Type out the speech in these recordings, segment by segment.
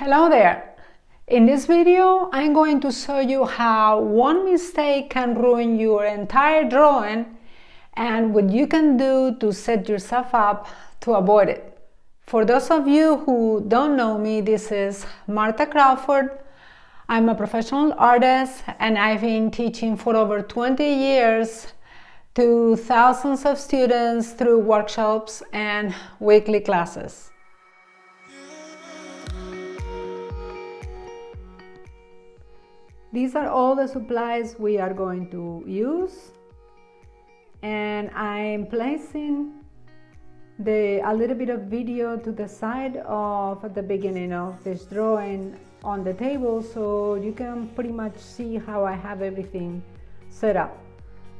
Hello there! In this video, I'm going to show you how one mistake can ruin your entire drawing and what you can do to set yourself up to avoid it. For those of you who don't know me, this is Martha Crawford. I'm a professional artist and I've been teaching for over 20 years to thousands of students through workshops and weekly classes. These are all the supplies we are going to use, and I'm placing a little bit of video to the side of at the beginning of this drawing on the table so you can pretty much see how I have everything set up.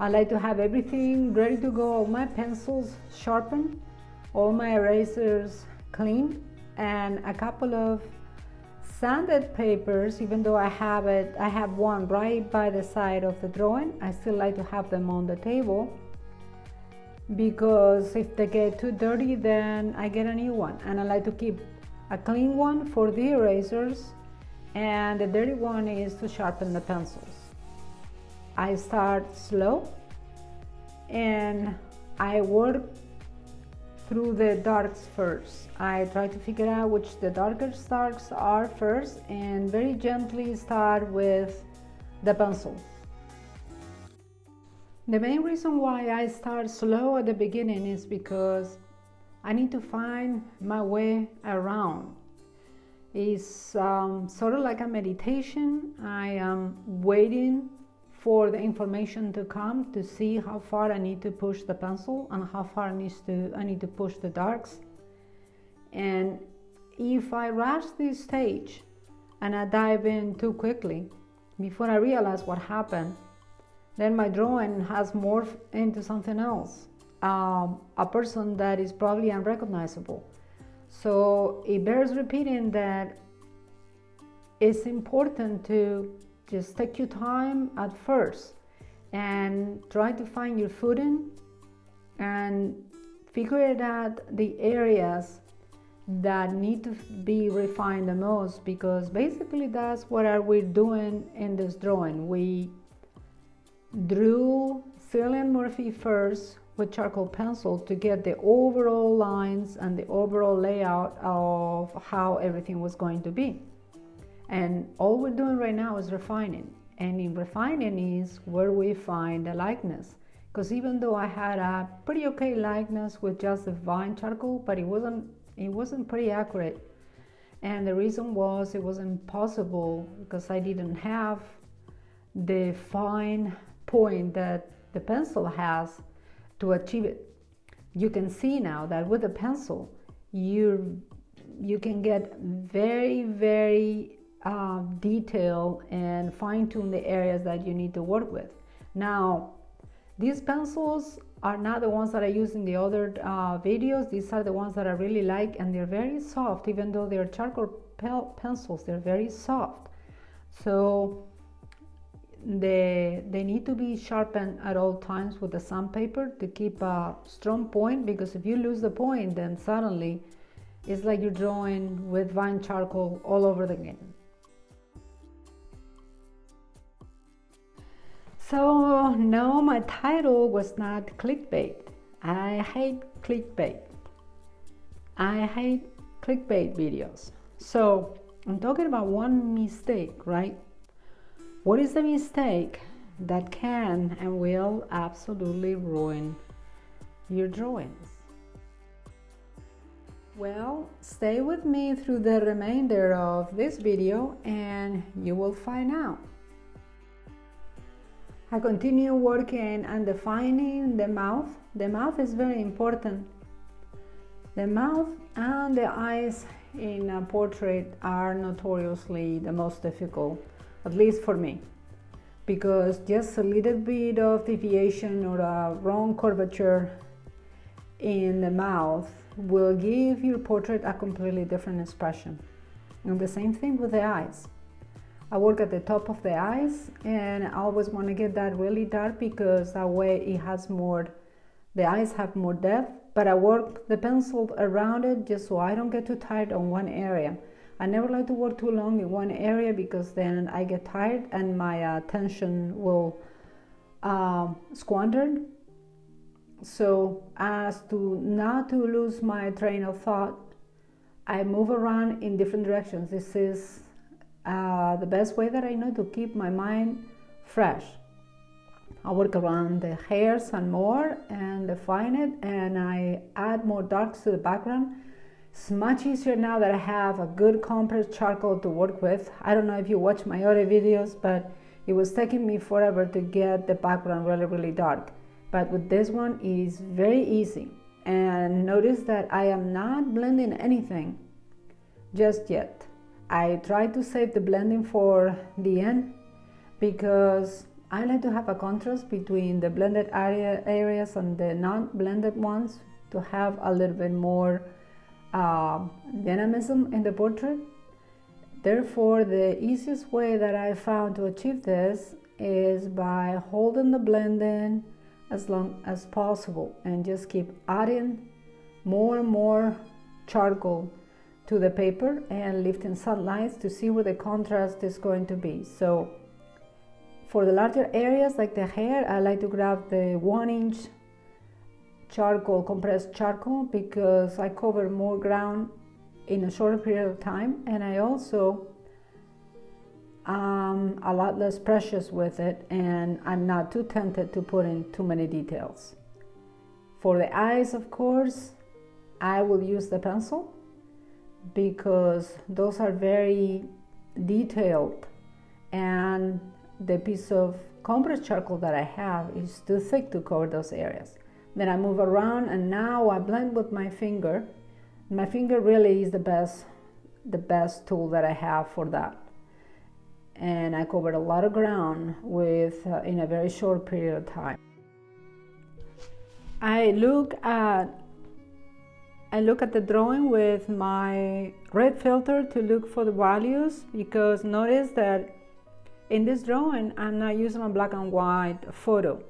I like to have everything ready to go, all my pencils sharpened, all my erasers clean, and a couple of sanded papers. Even though I have one right by the side of the drawing, I still like to have them on the table because if they get too dirty then I get a new one, and I like to keep a clean one for the erasers and the dirty one is to sharpen the pencils. I start slow and I work through the darks first. I try to figure out which the darkest darks are first and very gently start with the pencil. The main reason why I start slow at the beginning is because I need to find my way around. It's sort of like a meditation. I am waiting for the information to come to see how far I need to push the pencil and how far I need to push the darks. And if I rush this stage and I dive in too quickly before I realize what happened, then my drawing has morphed into something else, a person that is probably unrecognizable. So it bears repeating that it's important to just take your time at first and try to find your footing and figure out the areas that need to be refined the most, because basically that's what we're doing in this drawing. We drew Cillian Murphy first with charcoal pencil to get the overall lines and the overall layout of how everything was going to be. And all we're doing right now is refining. And in refining is where we find the likeness. Because even though I had a pretty okay likeness with just the fine charcoal, but it wasn't pretty accurate. And the reason was it wasn't possible because I didn't have the fine point that the pencil has to achieve it. You can see now that with the pencil, you can get very, very detail and fine-tune the areas that you need to work with. Now, these pencils are not the ones that I use in the other videos. These are the ones that I really like, and they're very soft. Even though they're charcoal pencils, they're very soft. So they need to be sharpened at all times with the sandpaper to keep a strong point, because if you lose the point, then suddenly it's like you're drawing with fine charcoal all over again. So no, my title was not clickbait. I hate clickbait. I hate clickbait videos. So I'm talking about one mistake, right? What is the mistake that can and will absolutely ruin your drawings? Well, stay with me through the remainder of this video and you will find out. I continue working and defining the mouth. The mouth is very important. The mouth and the eyes in a portrait are notoriously the most difficult, at least for me, because just a little bit of deviation or a wrong curvature in the mouth will give your portrait a completely different expression. And the same thing with the eyes. I work at the top of the eyes and I always want to get that really dark because that way it has more, the eyes have more depth, but I work the pencil around it just so I don't get too tight on one area. I never like to work too long in one area because then I get tired and my attention will squandered. So as to not to lose my train of thought, I move around in different directions. This is the best way that I know to keep my mind fresh. I work around the hairs and more and define it, and I add more darks to the background. It's much easier now that I have a good compressed charcoal to work with. I don't know if you watch my other videos, but it was taking me forever to get the background really dark. But with this one, it is very easy. And notice that I am not blending anything just yet. I try to save the blending for the end because I like to have a contrast between the blended areas and the non-blended ones to have a little bit more dynamism in the portrait. Therefore, the easiest way that I found to achieve this is by holding the blending as long as possible and just keep adding more and more charcoal to the paper and lifting some lines to see where the contrast is going to be. So for the larger areas like the hair, I like to grab the 1-inch charcoal, compressed charcoal, because I cover more ground in a shorter period of time, and I also a lot less precious with it, and I'm not too tempted to put in too many details. For the eyes, of course, I will use the pencil because those are very detailed, and the piece of compressed charcoal that I have is too thick to cover those areas. Then I move around, and now I blend with my finger. My finger really is the best tool that I have for that. And I covered a lot of ground with in a very short period of time. I look at the drawing with my red filter to look for the values, because notice that in this drawing I'm not using a black and white photo.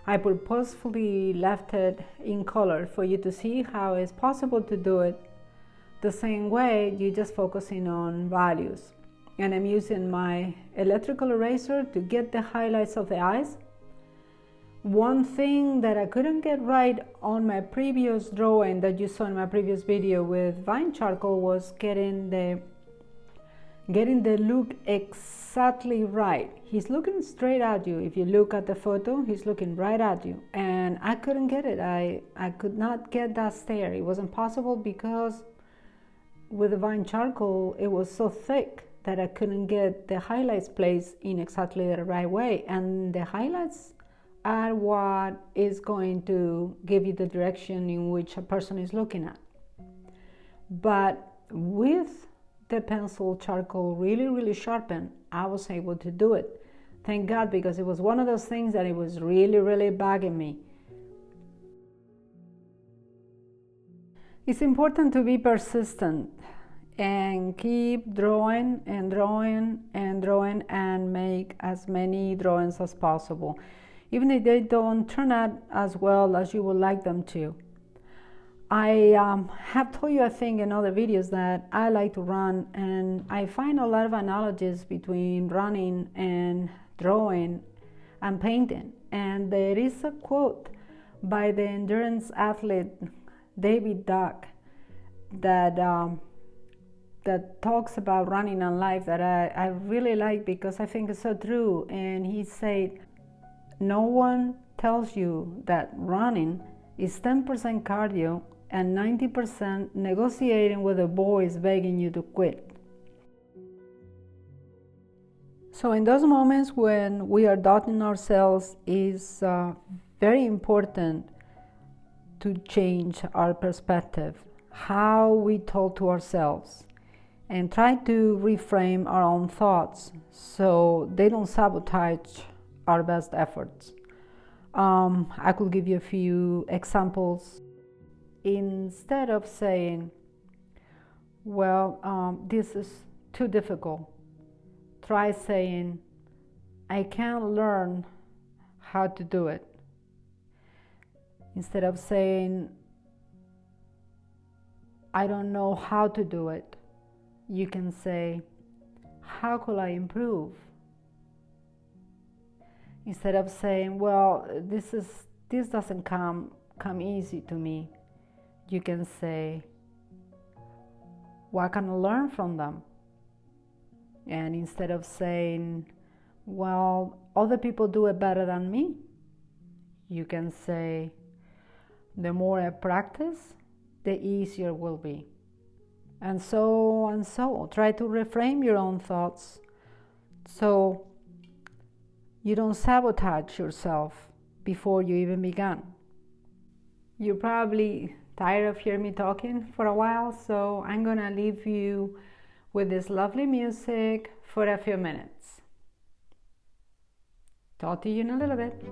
I purposefully left it in color for you to see how it's possible to do it the same way, you just focusing on values. And I'm using my electrical eraser to get the highlights of the eyes. One thing that I couldn't get right on my previous drawing that you saw in my previous video with vine charcoal was getting the look exactly right. He's looking straight at you. If you look at the photo, he's looking right at you, and I couldn't get it. I could not get that stare. It wasn't possible because with the vine charcoal it was so thick that I couldn't get the highlights placed in exactly the right way, and the highlights are what is going to give you the direction in which a person is looking at. But with the pencil charcoal really sharpened, I was able to do it. Thank God, because it was one of those things that it was really bugging me. It's important to be persistent and keep drawing and make as many drawings as possible, even if they don't turn out as well as you would like them to. I have told you, I think, in other videos that I like to run, and I find a lot of analogies between running and drawing and painting. And there is a quote by the endurance athlete David Duck that talks about running and life that I really like, because I think it's so true. And he said, no one tells you that running is 10% cardio and 90% negotiating with the boys begging you to quit. So in those moments when we are doubting ourselves, it's very important to change our perspective, how we talk to ourselves, and try to reframe our own thoughts so they don't sabotage our best efforts. I could give you a few examples. Instead of saying, well, this is too difficult, try saying, I can't learn how to do it. Instead of saying, I don't know how to do it, you can say, how could I improve? Instead of saying, well, this doesn't come easy to me, you can say, what can I learn from them? And instead of saying, well, other people do it better than me, you can say, the more I practice, the easier it will be. And so and so. Try to reframe your own thoughts so you don't sabotage yourself before you even began. You're probably tired of hearing me talking for a while, so I'm gonna leave you with this lovely music for a few minutes. Talk to you in a little bit.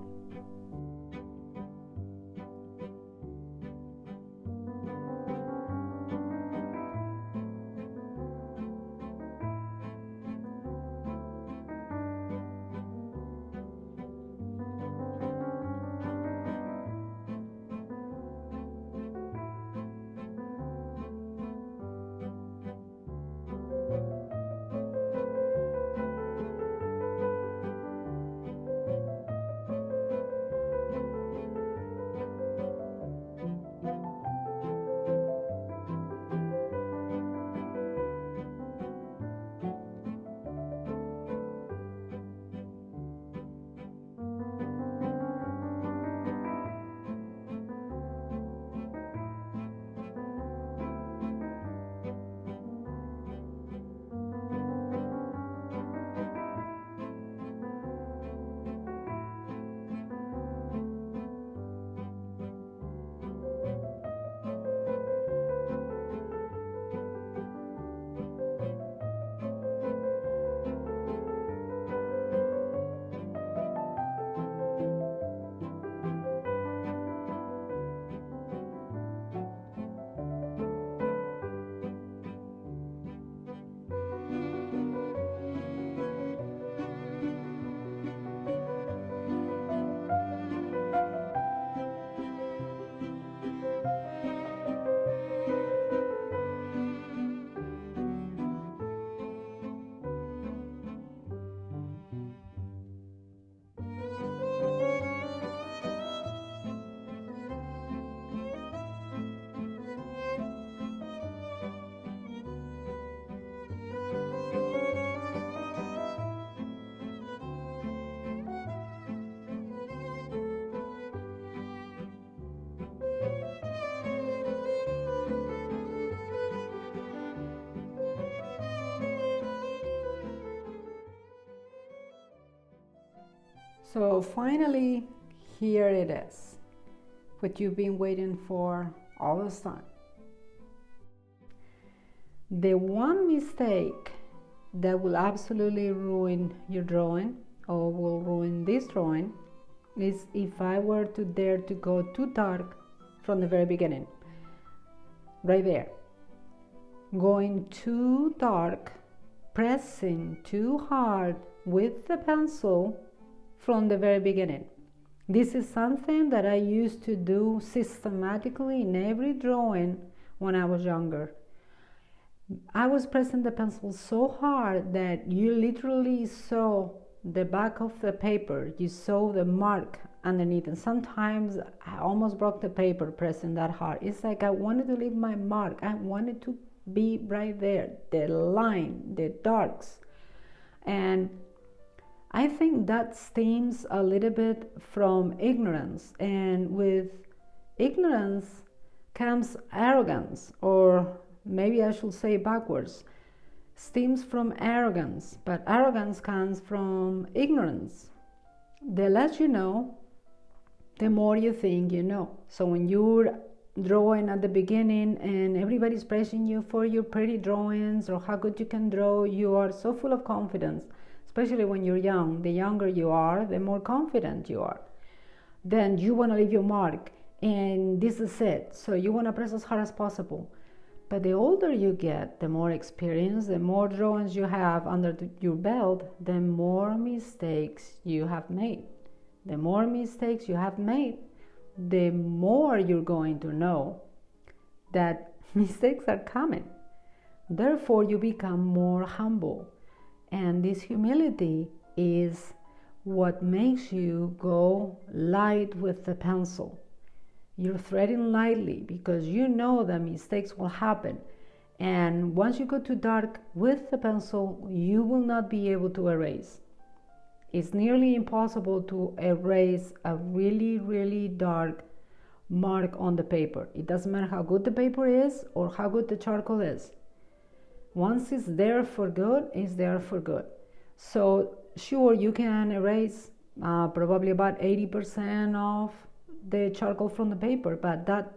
So finally, here it is, what you've been waiting for all this time. The one mistake that will absolutely ruin your drawing or will ruin this drawing is if I were to dare to go too dark from the very beginning. Right there. Going too dark, pressing too hard with the pencil from the very beginning. This is something that I used to do systematically in every drawing when I was younger. I was pressing the pencil so hard that you literally saw the back of the paper, you saw the mark underneath, and sometimes I almost broke the paper pressing that hard. It's like I wanted to leave my mark. I wanted to be right there, the line, the darks. And I think that stems a little bit from ignorance, and with ignorance comes arrogance, or maybe I should say backwards, stems from arrogance, but arrogance comes from ignorance. The less you know, the more you think you know. So when you're drawing at the beginning and everybody's praising you for your pretty drawings or how good you can draw, you are so full of confidence. Especially when you're young, the younger you are, the more confident you are. Then you want to leave your mark, and this is it. So you want to press as hard as possible. But the older you get, the more experience, the more drawings you have under your belt, the more mistakes you have made. The more mistakes you have made, the more you're going to know that mistakes are coming. Therefore, you become more humble. And this humility is what makes you go light with the pencil. You're threading lightly because you know that mistakes will happen. And once you go too dark with the pencil, you will not be able to erase. It's nearly impossible to erase a really, really dark mark on the paper. It doesn't matter how good the paper is or how good the charcoal is. Once it's there for good, it's there for good. So sure, you can erase probably about 80% of the charcoal from the paper, but that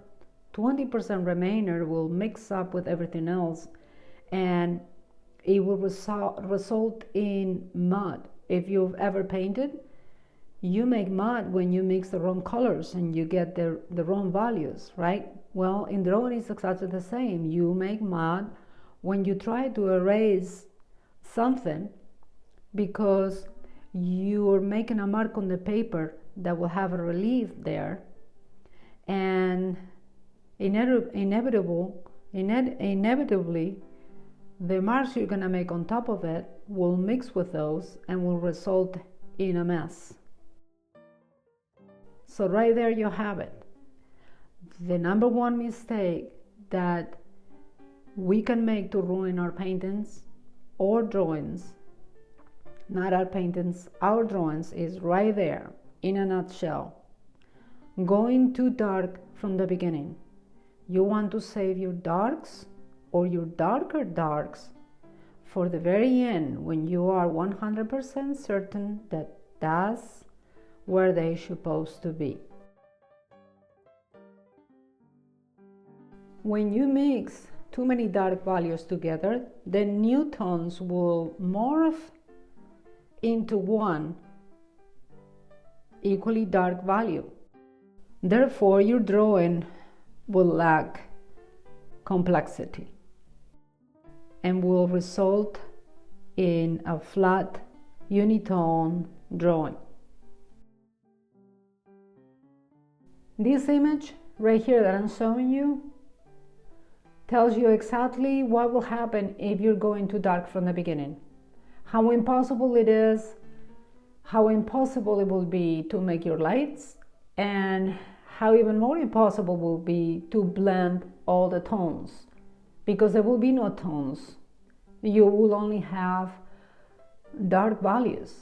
20% remainder will mix up with everything else, and it will result in mud. If you've ever painted, you make mud when you mix the wrong colors and you get the wrong values, right? Well, in drawing it's exactly the same. You make mud when you try to erase something because you're making a mark on the paper that will have a relief there, and inevitably the marks you're going to make on top of it will mix with those and will result in a mess. So right there you have it. The number one mistake that we can make to ruin our paintings or drawings, not our paintings, our drawings, is right there in a nutshell. Going too dark from the beginning. You want to save your darks or your darker darks for the very end, when you are 100% certain that that's where they're supposed to be. When you mix too many dark values together, the new tones will morph into one equally dark value. Therefore, your drawing will lack complexity and will result in a flat unitone drawing. This image right here that I'm showing you tells you exactly what will happen if you're going too dark from the beginning. How impossible it is, how impossible it will be to make your lights, and how even more impossible will be to blend all the tones, because there will be no tones. You will only have dark values.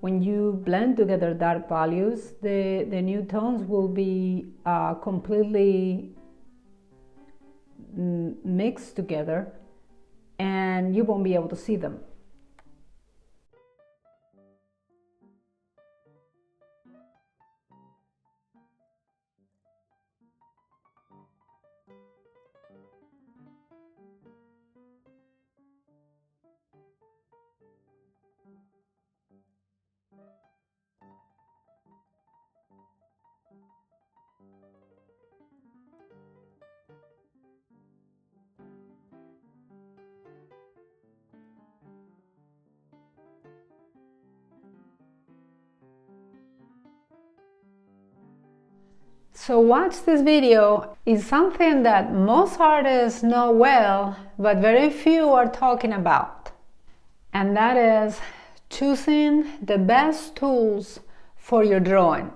When you blend together dark values, the new tones will be completely mixed together, and you won't be able to see them. So watch this video is something that most artists know well, but very few are talking about. And that is choosing the best tools for your drawing.